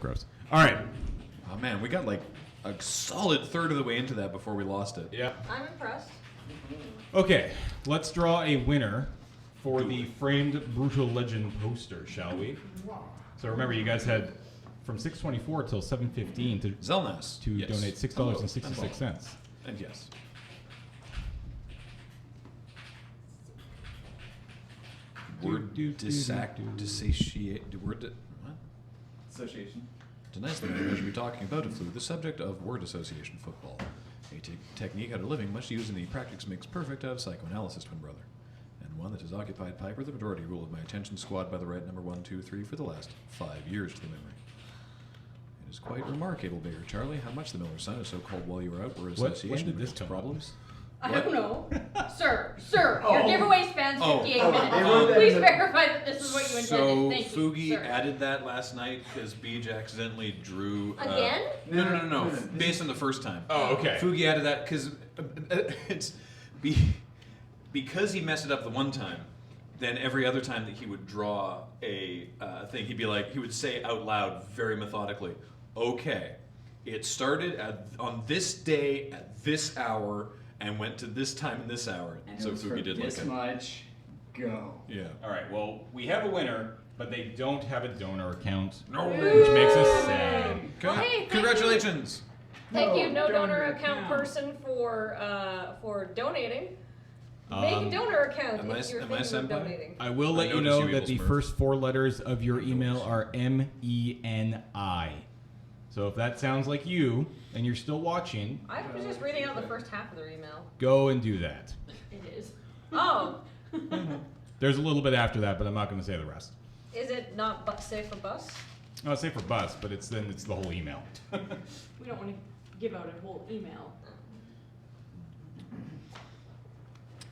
gross. All right. Oh man, we got like a solid third of the way into that before we lost it. Yeah. I'm impressed. Okay, let's draw a winner for the framed Brutal Legend poster, shall we? So remember, you guys had from 6:24 till 7:15 to Zelnas. Yes. donate $6.66. And yes. Word dissatiate. What? Association. Tonight's the matter we'll be talking about the subject of word association football, a technique out of living much used in the practice makes perfect of psychoanalysis, twin brother, and one that has occupied Piper the majority rule of my attention squad by the right number 1, 2, 3 for the last 5 years to the memory. It is quite remarkable, Baker Charlie, how much the Miller's son is so called while you were out. Word When association did this makes come problems. I What? don't know. Sir, your giveaway spans 58 they wrote minutes. that Please in the- verify that this is what you So intended. Thank you, Fugi sir. added that last night because Beej accidentally drew. Again? No. Based on the first time. Oh, okay. Fugi added that because it's because he messed it up the one time. Then every other time that he would draw a thing, he would say out loud very methodically, "Okay, it started on this day at this hour and went to this time and this hour." And so it was for Fugi did this like a much. Go. yeah. All right, well, we have a winner, but they don't have a donor account, No. which makes us sad. Well, hey, thank Congratulations. Thank you, no No donor donor account account. person for donating. Make Um, a donor account am I- if you're am I thinking of senpai? donating. I will let you noticed know you that evil the Smurf. first 4 letters of your email are MENI. So if that sounds like you and you're still watching, I was just reading out the first half of their email. go and do that. It is. Oh, There's a little bit after that, but I'm not going to say the rest. is it not safe for bus? I'll say for bus, but it's the whole email. We don't want to give out a whole email.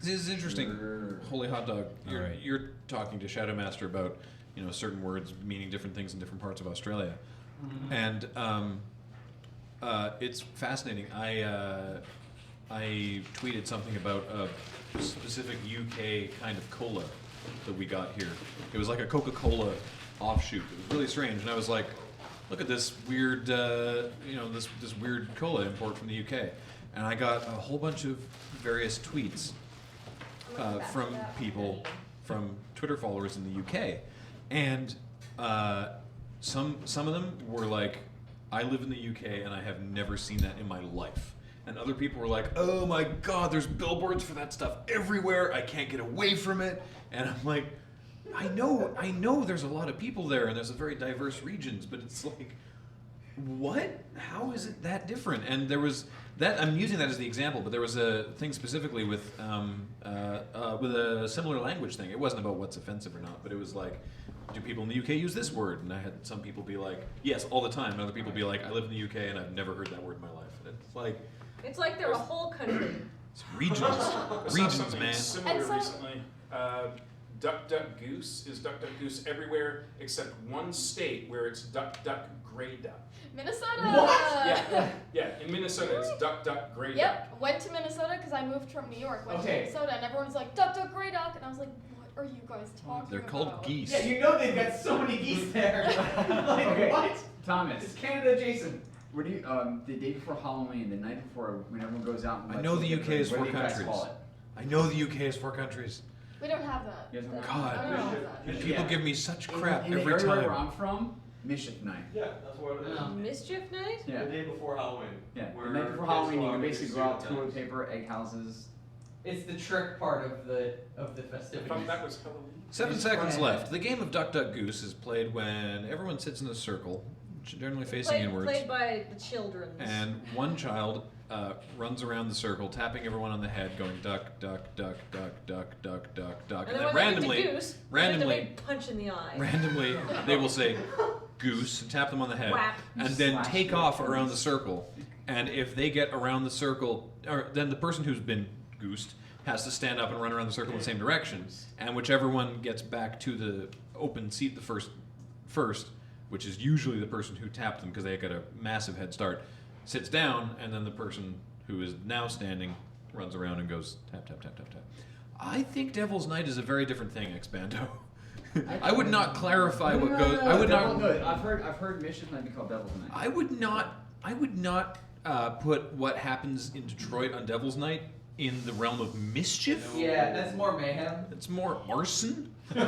This is interesting. Holy hot dog. You're, Alright. you're talking to Shadow Master about certain words meaning different things in different parts of Australia, and it's fascinating. I tweeted something about a specific UK kind of cola that we got here. It was like a Coca-Cola offshoot. It was really strange, and I was like, "Look at this weird, this weird cola import from the UK," and I got a whole bunch of various tweets from people, from Twitter followers in the UK, and some of them were like, "I live in the UK and I have never seen that in my life," and other people were like, "Oh my God, there's billboards for that stuff everywhere. I can't get away from it," and I'm like, I know there's a lot of people there and there's a very diverse regions, but it's like, what? How is it that different? And there was that, I'm using that as the example, but there was a thing specifically with a similar language thing. It wasn't about what's offensive or not, but it was like, do people in the UK use this word? And I had some people be like, yes, all the time. And other people be like, I live in the UK and I've never heard that word in my life. And It's like they're a whole country. it's regions, I saw regions, something man. similar And so- recently. Duck Duck Goose is Duck Duck Goose everywhere except one state where it's Duck Duck Gray Duck. Minnesota! Yeah, in Minnesota it's Duck Duck Gray Duck. Yep, went to Minnesota because I moved from New York. Went to Okay. Minnesota and everyone's like, Duck Duck Grey Duck. And I was like, what are you guys talking They're about? called geese. Yeah, you know they've got so many geese there. Like, Okay. what? Thomas, It's Canada adjacent. what do you, the day before Halloween, the night before, when everyone goes out and I lets know the people UK drink, is what 4 do you guys countries. call it? I know the UK is 4 countries. We don't have that. You guys don't God. I don't have that. And Yeah. people give me such crap in the every area where time. I'm from, Mischief Night. Yeah, that's what it is. Mischief night? Yeah. The day before Halloween. Yeah, Where the night before kids Halloween, go you out can and basically do go out, stupid toilet things. paper, egg houses. It's the trick part of the I festivities. thought that was Halloween. 7 Yes, seconds go ahead. left. The game of Duck Duck Goose is played when everyone sits in a circle, generally facing Played, inwards, played by the children. and one child runs around the circle, tapping everyone on the head, going duck, duck, duck, duck, duck, duck, duck, duck, And then when they get to goose, randomly, they punch in the eye. randomly, they will say goose, and tap them on the head, Whap. and then Slash take their off face. around the circle. And if they get around the circle, or then the person who's been goosed has to stand up and run around the circle in the same direction. And whichever one gets back to the open seat the first, which is usually the person who tapped them because they got a massive head start, sits down, and then the person who is now standing runs around and goes tap, tap, tap, tap, tap. I think Devil's Night is a very different thing, Expando. I would not clarify what goes. I would Devil, not. no, I've heard Mischief might be called Devil's Night. I would not put what happens in Detroit on Devil's Night in the realm of mischief. Yeah, that's more mayhem. It's more arson. The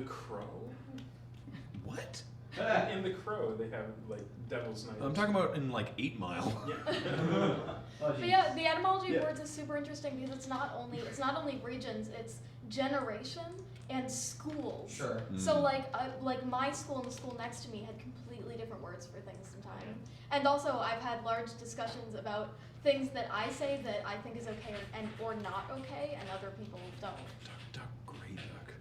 Crow. What? In The Crow, they have like Devil's Night. I'm talking about in like 8 Mile. Yeah. But yeah, the etymology of words is super interesting because it's not only regions, it's generation and schools. Sure. So like my school and the school next to me had completely different words for things sometimes. And also I've had large discussions about things that I say that I think is okay or not okay, and other people don't. Duck, gray duck.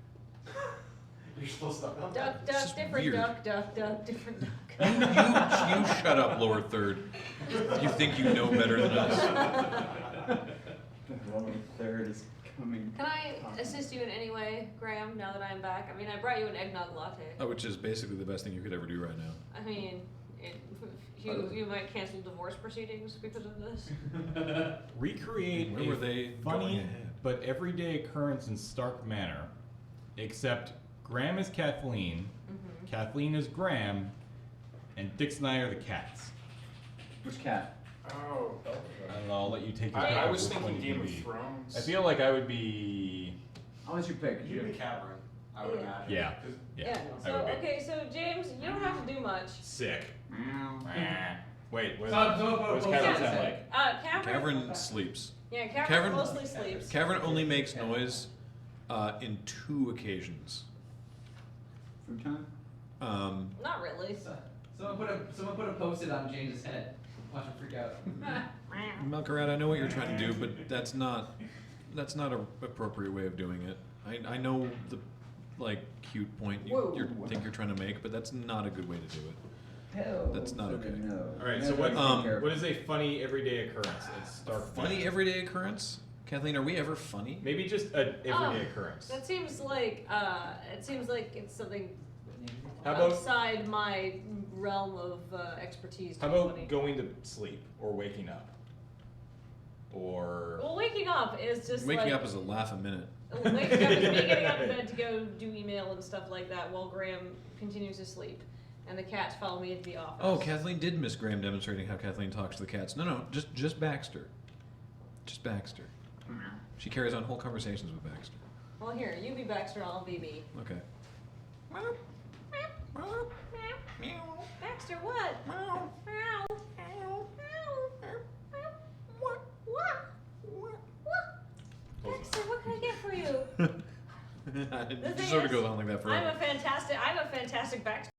You're supposed to stop. Duck, It's duck, just different weird. duck, duck, duck, different duck. You shut up, lower third. You think you know better than us. The lower third is coming. Can I assist you in any way, Graham, now that I'm back? I mean, I brought you an eggnog latte. Which is basically the best thing you could ever do right now. I mean, you might cancel divorce proceedings because of this. Recreate Where a were they going funny ahead? but everyday occurrence in stark manner, except Graham is Kathleen, Kathleen is Graham, and Dix and I are the cats. Which cat? Oh. I don't know, I'll let you take your pick I of was which one thinking you Game can of be. Thrones. I feel like I would be. I'll let you pick. You'd be Cavern, I would imagine. Yeah. 'Cause Yeah. I So would be. okay, so James, you don't have to do much. Sick. Meow. Wait, what What's does Cavern sound like? Cavern sleeps. Yeah, Cavern Cavern- mostly sleeps. Cavern only makes noise in 2 occasions. Food time? Not really. Someone put a post-it on James's head. Watch him freak out. Malkarat, I know what you're trying to do, but that's not an appropriate way of doing it. I know the cute point Whoa. you think you're trying to make, but that's not a good way to do it. Hell. That's not to okay. the no. All right. No, So what? gotta be careful. What is a funny everyday occurrence? It's stark. Funny manner. everyday occurrence? Kathleen, are we ever funny? Maybe just an everyday Oh, occurrence. That seems like it's something How about outside my realm of expertise. how to be about funny. going to sleep or waking up? Or Well, waking up is just Waking like, up is a laugh a minute. waking up is me getting out of bed to go do email and stuff like that while Graham continues to sleep, and the cats follow me into the office. Oh, Kathleen did miss Graham demonstrating how Kathleen talks to the cats. No, just Baxter. Just Baxter. She carries on whole conversations with Baxter. Well, here, you be Baxter, I'll be me. Okay. Baxter, what? Meow. Baxter, what can I get for you? It The just thing sort of is, goes on like that forever. I'm a fantastic Baxter.